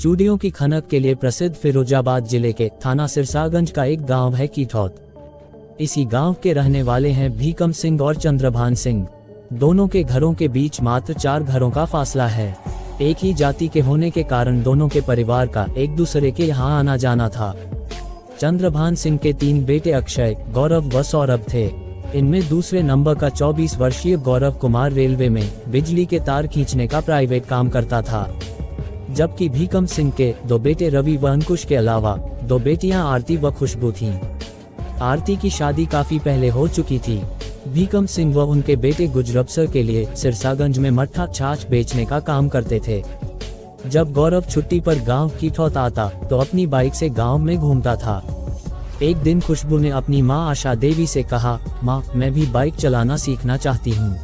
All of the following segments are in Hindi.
चूड़ियों की खनक के लिए प्रसिद्ध फिरोजाबाद जिले के थाना सिरसागंज का एक गांव है कीठौत। इसी गांव के रहने वाले हैं भीकम सिंह और चंद्रभान सिंह। दोनों के घरों के बीच मात्र 4 घरों का फासला है। एक ही जाति के होने के कारण दोनों के परिवार का एक दूसरे के यहाँ आना जाना था। चंद्रभान सिंह के 3 बेटे अक्षय, गौरव व सौरभ थे। इनमें दूसरे नंबर का 24 वर्षीय गौरव कुमार रेलवे में बिजली के तार खींचने का प्राइवेट काम करता था, जबकि भीकम सिंह के 2 बेटे रवि व अंकुश के अलावा 2 बेटियां आरती व खुशबू थीं। आरती की शादी काफी पहले हो चुकी थी। भीकम सिंह व उनके बेटे गुजरबसर के लिए सिरसागंज में मट्ठा छाछ बेचने का काम करते थे। जब गौरव छुट्टी पर गांव कीठौत आता तो अपनी बाइक से गांव में घूमता था। एक दिन खुशबू ने अपनी मां आशा देवी से कहा, मां, मैं भी बाइक चलाना सीखना चाहती हूँ।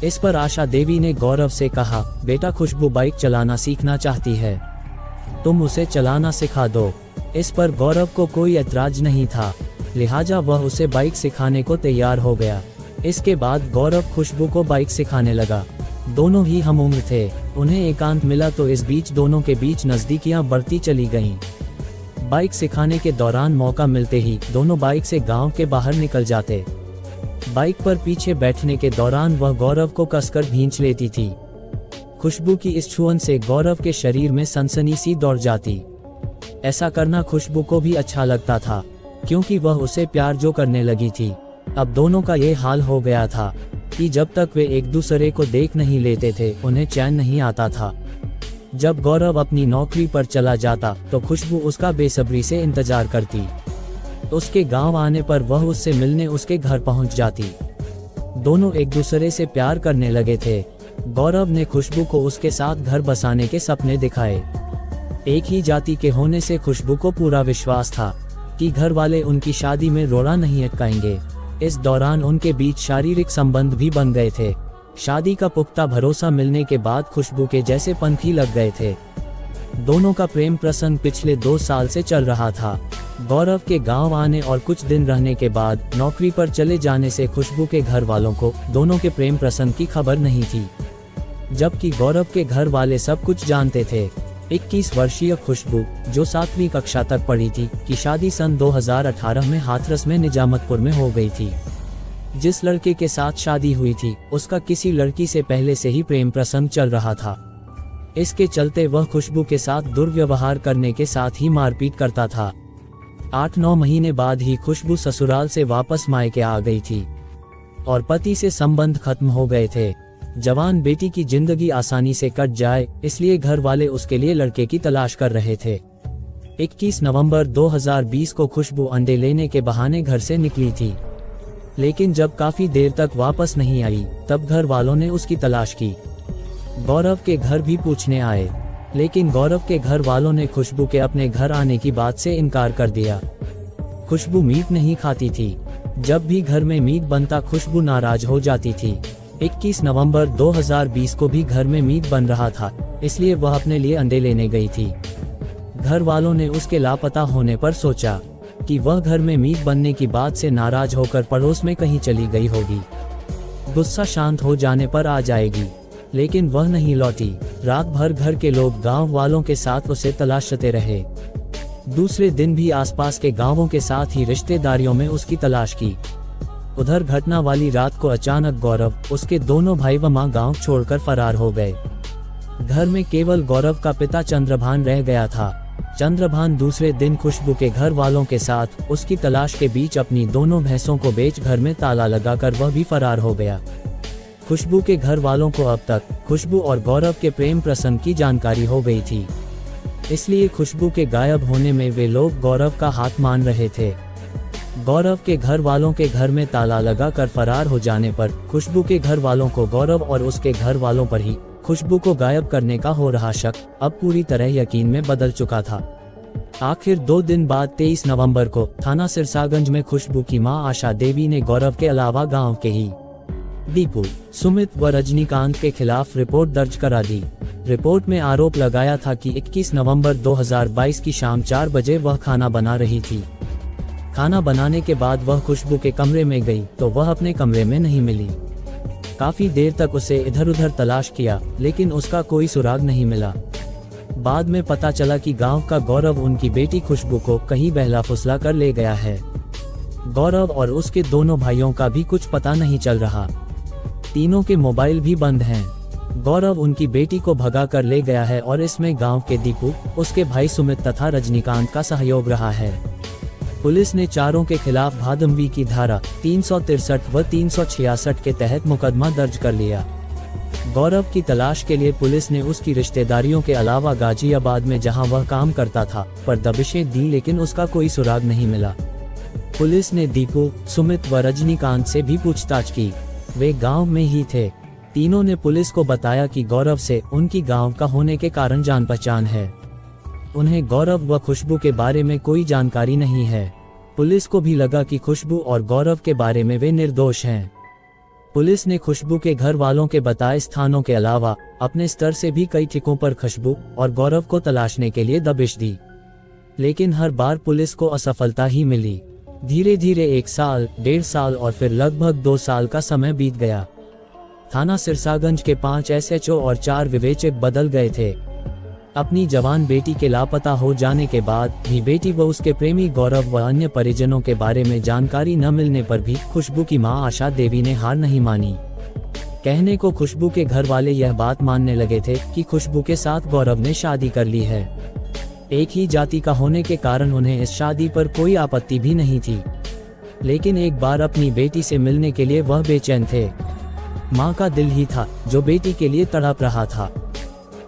इस पर आशा देवी ने गौरव से कहा, बेटा, खुशबू बाइक चलाना सीखना चाहती है, तुम उसे चलाना सिखा दो। इस पर गौरव को कोई ऐतराज नहीं था, लिहाजा वह उसे बाइक सिखाने को तैयार हो गया। इसके बाद गौरव खुशबू को बाइक सिखाने लगा। दोनों ही हम उम्र थे। उन्हें एकांत मिला तो इस बीच दोनों के बीच नजदीकियां बढ़ती चली गईं। बाइक सिखाने के दौरान मौका मिलते ही दोनों बाइक से गांव के बाहर निकल जाते। बाइक पर पीछे बैठने के दौरान वह गौरव को कसकर भींच लेती थी। खुशबू की इस छुअन से गौरव के शरीर में सनसनी सी दौड़ जाती। ऐसा करना खुशबू को भी अच्छा लगता था, क्योंकि वह उसे प्यार जो करने लगी थी। अब दोनों का ये हाल हो गया था कि जब तक वे एक दूसरे को देख नहीं लेते थे उन्हें चैन नहीं आता था। जब गौरव अपनी नौकरी पर चला जाता तो खुशबू उसका बेसब्री से इंतजार करती। उसके गांव आने पर वह उससे मिलने उसके घर पहुंच जाती। दोनों एक दूसरे से प्यार करने लगे थे। गौरव ने खुशबू को उसके साथ घर बसाने के सपने दिखाए। एक ही जाति के होने से खुशबू को पूरा विश्वास था कि घर वाले उनकी शादी में रोड़ा नहीं अटकाएंगे। इस दौरान उनके बीच शारीरिक संबंध भी बन गए थे। शादी का पुख्ता भरोसा मिलने के बाद खुशबू के जैसे पंखी लग गए थे। दोनों का प्रेम प्रसंग पिछले 2 साल से चल रहा था। गौरव के गांव आने और कुछ दिन रहने के बाद नौकरी पर चले जाने से खुशबू के घर वालों को दोनों के प्रेम प्रसंग की खबर नहीं थी, जबकि गौरव के घर वाले सब कुछ जानते थे। 21 वर्षीय खुशबू, जो 7वीं कक्षा तक पढ़ी थी, की शादी सन 2018 में हाथरस में निजामतपुर में हो गई थी। जिस लड़के के साथ शादी हुई थी उसका किसी लड़की से पहले से ही प्रेम प्रसंग चल रहा था। इसके चलते वह खुशबू के साथ दुर्व्यवहार करने के साथ ही मारपीट करता था। 8-9 महीने बाद ही खुशबू ससुराल से वापस मायके आ गई थी और पति से संबंध खत्म हो गए थे। जवान बेटी की जिंदगी आसानी से कट जाए इसलिए घर वाले उसके लिए लड़के की तलाश कर रहे थे। 21 नवंबर 2020 को खुशबू अंडे लेने के बहाने घर से निकली थी, लेकिन जब काफी देर तक वापस नहीं आई तब घर वालों ने उसकी तलाश की। गौरव के घर भी पूछने आए, लेकिन गौरव के घर वालों ने खुशबू के अपने घर आने की बात से इनकार कर दिया। खुशबू मीट नहीं खाती थी। जब भी घर में मीट बनता खुशबू नाराज हो जाती थी। 21 नवंबर 2020 को भी घर में मीट बन रहा था, इसलिए वह अपने लिए अंडे लेने गई थी। घर वालों ने उसके लापता होने पर सोचा कि वह घर में मीट बनने की बात से नाराज होकर पड़ोस में कहीं चली गई होगी। गुस्सा शांत हो जाने पर आ जाएगी, लेकिन वह नहीं लौटी। रात भर घर के लोग गांव वालों के साथ उसे तलाशते रहे। दूसरे दिन भी आसपास के गांवों के साथ ही रिश्तेदारियों में उसकी तलाश की। उधर घटना वाली रात को अचानक गौरव, उसके दोनों भाई व मां गांव छोड़कर फरार हो गए। घर में केवल गौरव का पिता चंद्रभान रह गया था। चंद्रभान दूसरे दिन खुशबू के घर वालों के साथ उसकी तलाश के बीच अपनी दोनों भैंसों को बेच घर में ताला लगाकर वह भी फरार हो गया। खुशबू के घर वालों को अब तक खुशबू और गौरव के प्रेम प्रसंग की जानकारी हो गई थी, इसलिए खुशबू के गायब होने में वे लोग गौरव का हाथ मान रहे थे। गौरव के घर वालों के घर में ताला लगाकर फरार हो जाने पर खुशबू के घर वालों को गौरव और उसके घर वालों पर ही खुशबू को गायब करने का हो रहा शक अब पूरी तरह यकीन में बदल चुका था। आखिर 2 दिन बाद 23 नवंबर को थाना सिरसागंज में खुशबू की मां आशा देवी ने गौरव के अलावा गांव के ही दीपू, सुमित व रजनीकांत के खिलाफ रिपोर्ट दर्ज करा दी। रिपोर्ट में आरोप लगाया था कि 21 नवंबर 2022 की शाम 4 बजे वह खाना बना रही थी। खाना बनाने के बाद वह खुशबू के कमरे में गई तो वह अपने कमरे में नहीं मिली। काफी देर तक उसे इधर उधर तलाश किया, लेकिन उसका कोई सुराग नहीं मिला। बाद में पता चला कि गांव का गौरव उनकी बेटी खुशबू को कहीं बहला फुसला कर ले गया है। गौरव और उसके दोनों भाइयों का भी कुछ पता नहीं चल रहा। तीनों के मोबाइल भी बंद हैं। गौरव उनकी बेटी को भगा कर ले गया है और इसमें गांव के दीपू, उसके भाई सुमित तथा रजनीकांत का सहयोग रहा है। पुलिस ने चारों के खिलाफ भादमवी की धारा 363 व 366 के तहत मुकदमा दर्ज कर लिया। गौरव की तलाश के लिए पुलिस ने उसकी रिश्तेदारियों के अलावा गाजियाबाद में जहां वह काम करता था पर दबिशें दी, लेकिन उसका कोई सुराग नहीं मिला। पुलिस ने दीपू, सुमित व रजनीकांत से भी पूछताछ की। वे गांव में ही थे। तीनों ने पुलिस को बताया कि गौरव से उनकी गांव का होने के कारण जान पहचान है। उन्हें गौरव व खुशबू के बारे में कोई जानकारी नहीं है। पुलिस को भी लगा कि खुशबू और गौरव के बारे में वे निर्दोष हैं। पुलिस ने खुशबू के घर वालों के बताए स्थानों के अलावा अपने स्तर से भी कई ठिकानों पर खुशबू और गौरव को तलाशने के लिए दबिश दी, लेकिन हर बार पुलिस को असफलता ही मिली। धीरे धीरे 1 साल, 1.5 साल और फिर लगभग 2 साल का समय बीत गया। थाना सिरसागंज के 5 SHO और 4 विवेचक बदल गए थे। अपनी जवान बेटी के लापता हो जाने के बाद भी बेटी व उसके प्रेमी गौरव व अन्य परिजनों के बारे में जानकारी न मिलने पर भी खुशबू की मां आशा देवी ने हार नहीं मानी। कहने को खुशबू के घर वाले यह बात मानने लगे थे कि खुशबू के साथ गौरव ने शादी कर ली है। एक ही जाति का होने के कारण उन्हें इस शादी पर कोई आपत्ति भी नहीं थी, लेकिन एक बार अपनी बेटी से मिलने के लिए वह बेचैन थे। मां का दिल ही था जो बेटी के लिए तड़प रहा था।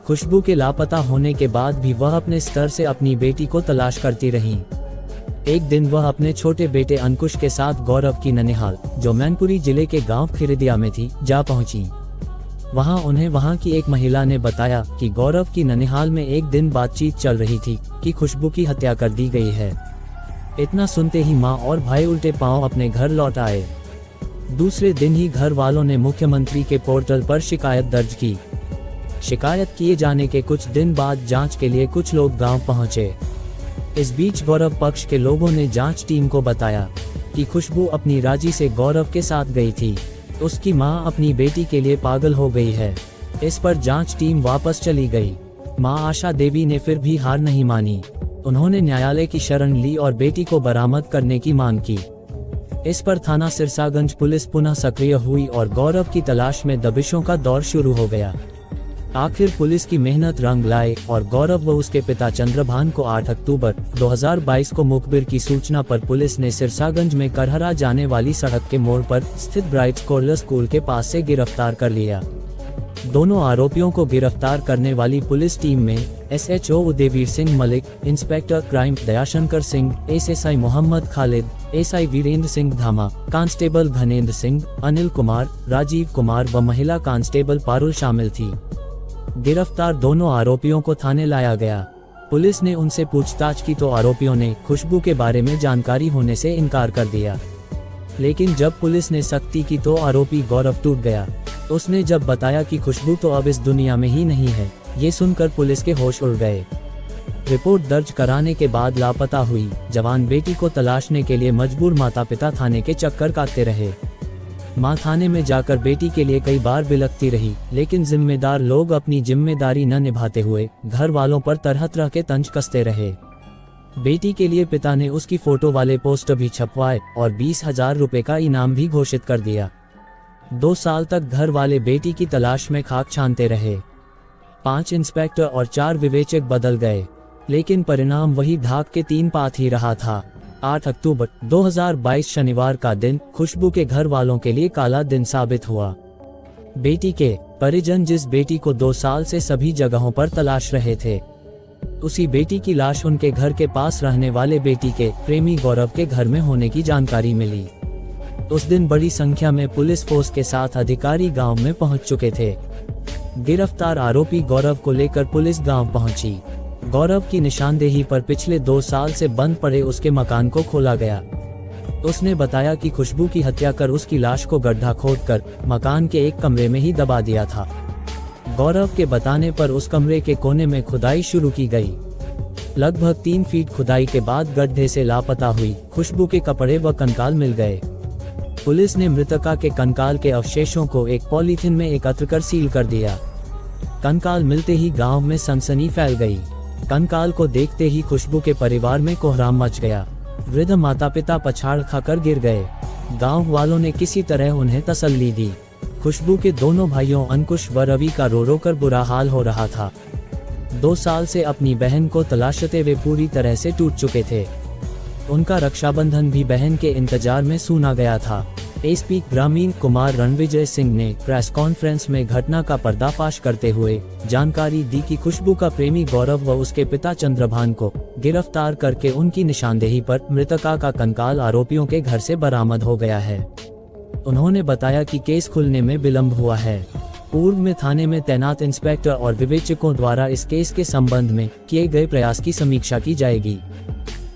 खुशबू के लापता होने के बाद भी वह अपने स्तर से अपनी बेटी को तलाश करती रही। एक दिन वह अपने छोटे बेटे अंकुश के साथ गौरव की ननिहाल, जो मैनपुरी जिले के गांव खिरदिया में थी, जा पहुंची। वहां उन्हें वहां की एक महिला ने बताया कि गौरव की ननिहाल में एक दिन बातचीत चल रही थी कि खुशबू की हत्या कर दी गई है। इतना सुनते ही मां और भाई उल्टे पांव अपने घर लौट आए। दूसरे दिन ही घर वालों ने मुख्यमंत्री के पोर्टल पर शिकायत दर्ज की। शिकायत किए जाने के कुछ दिन बाद जांच के लिए कुछ लोग गांव पहुंचे। इस बीच गौरव पक्ष के लोगों ने जांच टीम को बताया कि खुशबू अपनी राजी से गौरव के साथ गई थी। उसकी मां अपनी बेटी के लिए पागल हो गई है। इस पर जांच टीम वापस चली गई। मां आशा देवी ने फिर भी हार नहीं मानी। उन्होंने न्यायालय की शरण ली और बेटी को बरामद करने की मांग की। इस पर थाना सिरसागंज पुलिस पुनः सक्रिय हुई और गौरव की तलाश में दबिशों का दौर शुरू हो गया। आखिर पुलिस की मेहनत रंग लाए और गौरव व उसके पिता चंद्रभान को 8 अक्टूबर 2022 को मुखबिर की सूचना पर पुलिस ने सिरसागंज में करहरा जाने वाली सड़क के मोड़ पर स्थित ब्राइट स्कॉलर स्कूल के पास से गिरफ्तार कर लिया। दोनों आरोपियों को गिरफ्तार करने वाली पुलिस टीम में SHO Udayveer Singh Malik, inspector crime Dayashankar Singh, SSI Mohammad Khalid, SI Virendra Singh Dhama, constable Dhanendra Singh, Anil Kumar, Rajiv Kumar व महिला कांस्टेबल पारुल शामिल थी। गिरफ्तार दोनों आरोपियों को थाने लाया गया। पुलिस ने उनसे पूछताछ की तो आरोपियों ने खुशबू के बारे में जानकारी होने से इनकार कर दिया, लेकिन जब पुलिस ने सख्ती की तो आरोपी गौरव टूट गया। उसने जब बताया कि खुशबू तो अब इस दुनिया में ही नहीं है, ये सुनकर पुलिस के होश उड़ गए। रिपोर्ट दर्ज कराने के बाद लापता हुई जवान बेटी को तलाशने के लिए मजबूर माता पिता थाने के चक्कर काटते रहे। मां थाने में जाकर बेटी के लिए कई बार बिलखती रही, लेकिन जिम्मेदार लोग अपनी जिम्मेदारी न निभाते हुए घर वालों पर तरह तरह के तंज कसते रहे। बेटी के लिए पिता ने उसकी फोटो वाले पोस्टर भी छपवाए और 20,000 रुपए का इनाम भी घोषित कर दिया। 2 साल तक घर वाले बेटी की तलाश में खाक छानते रहे। 5 इंस्पेक्टर और 4 विवेचक बदल गए, लेकिन परिणाम वही ढाक के 3 पात ही रहा था। 8 अक्टूबर 2022 शनिवार का दिन खुशबू के घर वालों के लिए काला दिन साबित हुआ। बेटी के परिजन जिस बेटी को 2 साल से सभी जगहों पर तलाश रहे थे, उसी बेटी की लाश उनके घर के पास रहने वाले बेटी के प्रेमी गौरव के घर में होने की जानकारी मिली। उस दिन बड़ी संख्या में पुलिस फोर्स के साथ अधिकारी गांव में पहुंच चुके थे। गिरफ्तार आरोपी गौरव को लेकर पुलिस गांव पहुंची। गौरव की निशानदेही पर पिछले 2 साल से बंद पड़े उसके मकान को खोला गया। उसने बताया कि खुशबू की हत्या कर उसकी लाश को गड्ढा खोदकर मकान के एक कमरे में ही दबा दिया था। गौरव के बताने पर उस कमरे के कोने में खुदाई शुरू की गई। लगभग 3 फीट खुदाई के बाद गड्ढे से लापता हुई खुशबू के कपड़े व कंकाल मिल गए। पुलिस ने मृतका के कंकाल के अवशेषों को एक पॉलीथिन में एकत्र कर सील कर दिया। कंकाल मिलते ही गांव में सनसनी फैल गई। कंकाल को देखते ही खुशबू के परिवार में कोहराम मच गया। वृद्ध माता पिता पछाड़ खाकर गिर गए। गांव वालों ने किसी तरह उन्हें तसल्ली दी। खुशबू के दोनों भाइयों अंकुश व रवि का रो रो कर बुरा हाल हो रहा था। 2 साल से अपनी बहन को तलाशते वे पूरी तरह से टूट चुके थे। उनका रक्षाबंधन भी बहन के इंतजार में सूना गया था। एसपी ग्रामीण कुमार रणविजय सिंह ने प्रेस कॉन्फ्रेंस में घटना का पर्दाफाश करते हुए जानकारी दी कि खुशबू का प्रेमी गौरव व उसके पिता चंद्रभान को गिरफ्तार करके उनकी निशानदेही पर मृतका का कंकाल आरोपियों के घर से बरामद हो गया है। उन्होंने बताया कि केस खुलने में विलंब हुआ है। पूर्व में थाने में तैनात इंस्पेक्टर और विवेचकों द्वारा इस केस के संबंध में किए गए प्रयास की समीक्षा की जाएगी।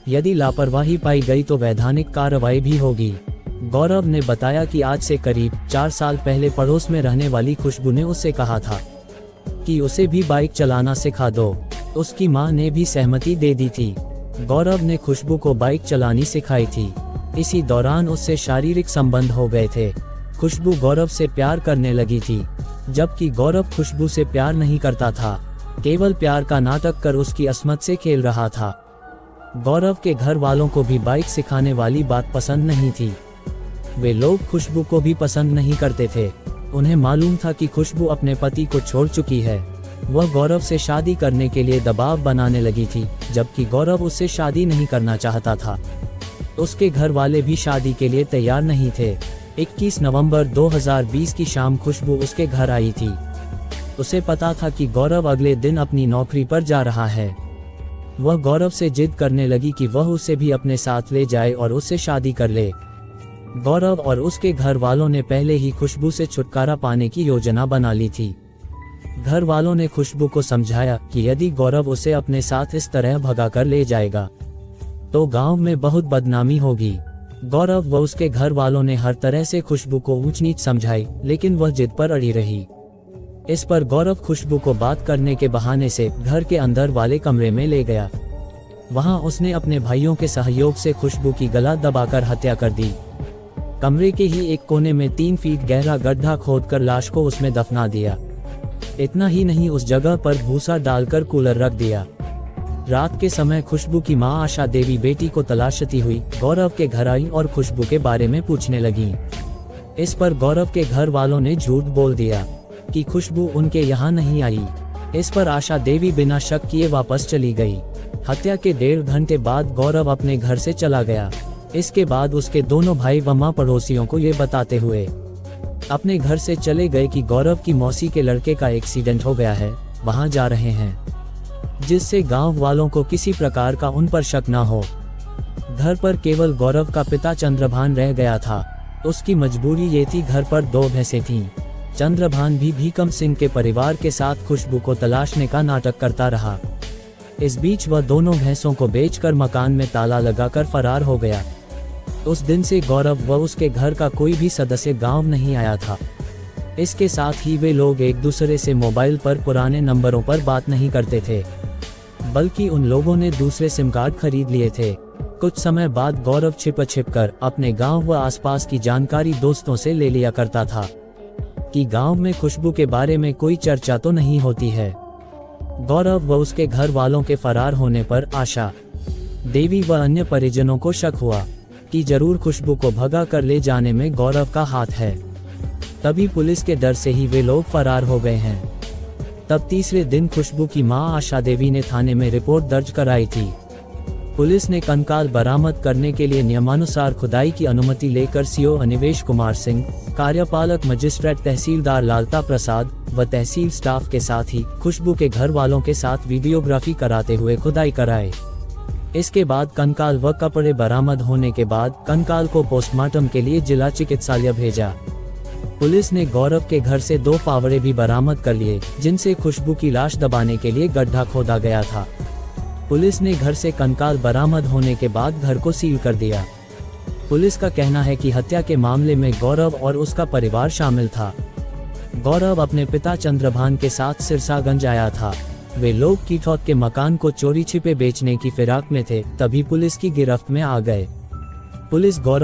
यदि लापरवाही पाई गई तो वैधानिक कार्रवाई भी होगी। गौरव ने बताया कि आज से करीब 4 साल पहले पड़ोस में रहने वाली खुशबू ने उससे कहा था कि उसे भी बाइक चलाना सिखा दो। उसकी मां ने भी सहमति दे दी थी। गौरव ने खुशबू को बाइक चलानी सिखाई थी। इसी दौरान उससे शारीरिक संबंध हो गए थे। खुशबू गौरव से प्यार करने लगी थी, जबकि गौरव खुशबू से प्यार नहीं करता था, केवल प्यार का नाटक कर उसकी अस्मत से खेल रहा था। गौरव के घर वालों को भी बाइक सिखाने वाली बात पसंद नहीं थी। वे लोग खुशबू को भी पसंद नहीं करते थे। उन्हें मालूम था कि खुशबू अपने पति को छोड़ चुकी है। वह गौरव से शादी करने के लिए दबाव बनाने लगी थी, जबकि गौरव उससे शादी नहीं करना चाहता था। उसके घर वाले भी शादी के लिए तैयार नहीं थे। 21 नवंबर 2020 की शाम खुशबू उसके घर आई थी। उसे पता था कि गौरव अगले दिन अपनी नौकरी पर जा रहा है। वह गौरव से जिद करने लगी कि वह उसे भी अपने साथ ले जाए और उससे शादी कर ले। गौरव और उसके घर वालों ने पहले ही खुशबू से छुटकारा पाने की योजना बना ली थी। घर वालों ने खुशबू को समझाया कि यदि गौरव उसे अपने साथ इस तरह भगाकर ले जाएगा तो गांव में बहुत बदनामी होगी। गौरव व उसके घर वालों ने हर तरह से खुशबू को ऊंच नीच समझाई, लेकिन वह जिद पर अड़ी रही। इस पर गौरव खुशबू को बात करने के बहाने से घर के अंदर वाले कमरे में ले गया। वहां उसने अपने भाइयों के सहयोग से खुशबू की गला दबाकर हत्या कर दी। कमरे के ही एक कोने में 3 फीट गहरा गड्ढा खोदकर लाश को उसमें दफना दिया। इतना ही नहीं, उस जगह पर भूसा डालकर कूलर रख दिया। रात के समय खुशबू की मां आशा देवी बेटी को तलाशती हुई गौरव के घर आई और खुशबू के बारे में पूछने लगी। इस पर गौरव के घर वालों ने झूठ बोल दिया कि खुशबू उनके यहाँ नहीं आई। इस पर आशा देवी बिना शक किए वापस चली गई। हत्या के 1.5 घंटे बाद गौरव अपने घर से चला गया। इसके बाद उसके दोनों भाई व मां पड़ोसियों को ये बताते हुए अपने घर से चले गए कि गौरव की मौसी के लड़के का एक्सीडेंट हो गया है, वहां जा रहे हैं, जिससे गांव वालों को किसी प्रकार का उन पर शक न हो। घर पर केवल गौरव का पिता चंद्रभान रह गया था। उसकी मजबूरी ये थी, घर पर 2 भैंसें थीं। चंद्रभान भी भीकम सिंह के परिवार के साथ खुशबू को तलाशने का नाटक करता रहा। इस बीच वह दोनों भैंसों को बेचकर मकान में ताला लगाकर फरार हो गया। उस दिन से गौरव व उसके घर का कोई भी सदस्य गांव नहीं आया था। इसके साथ ही वे लोग एक दूसरे से मोबाइल पर पुराने नंबरों पर बात नहीं करते थे, बल्कि उन लोगों ने दूसरे सिम कार्ड खरीद लिए थे। कुछ समय बाद गौरव छिप कर अपने गांव व आसपास की जानकारी दोस्तों से ले लिया करता था कि गांव में खुशबू के बारे में कोई चर्चा तो नहीं होती है। गौरव व उसके घर वालों के फरार होने पर आशा देवी व अन्य परिजनों को शक हुआ कि जरूर खुशबू को भगा कर ले जाने में गौरव का हाथ है। तभी पुलिस के डर से ही वे लोग फरार हो गए हैं। तब तीसरे दिन खुशबू की मां आशा देवी ने थाने में रिपोर्ट दर्ज कराई थी। पुलिस ने कंकाल बरामद करने के लिए नियमानुसार खुदाई की अनुमति लेकर सीओ अनिवेश कुमार सिंह, कार्यपालक मजिस्ट्रेट तहसीलदार लालता प्रसाद व तहसील स्टाफ के साथ ही खुशबू के घर वालों के साथ वीडियोग्राफी कराते हुए खुदाई कराए। इसके बाद कंकाल व कपड़े बरामद होने के बाद कंकाल को पोस्टमार्टम के लिए जिला चिकित्सालय भेजा। पुलिस ने गौरव के घर से 2 फावड़े भी बरामद कर लिए, जिनसे खुशबू की लाश दबाने के लिए गड्ढा खोदा गया था। पुलिस ने घर से कंकाल बरामद होने के बाद घर को सील कर दिया। पुलिस का कहना है कि हत्या के मामले में गौरव और उसका परिवार शामिल था। गौरव अपने पिता चंद्रभान के साथ सिरसागंज आया था। वे लोग कीठौत के मकान को चोरी छिपे बेचने की फिराक में थे, तभी पुलिस की गिरफ्त में आ गए। पुलिस गौरव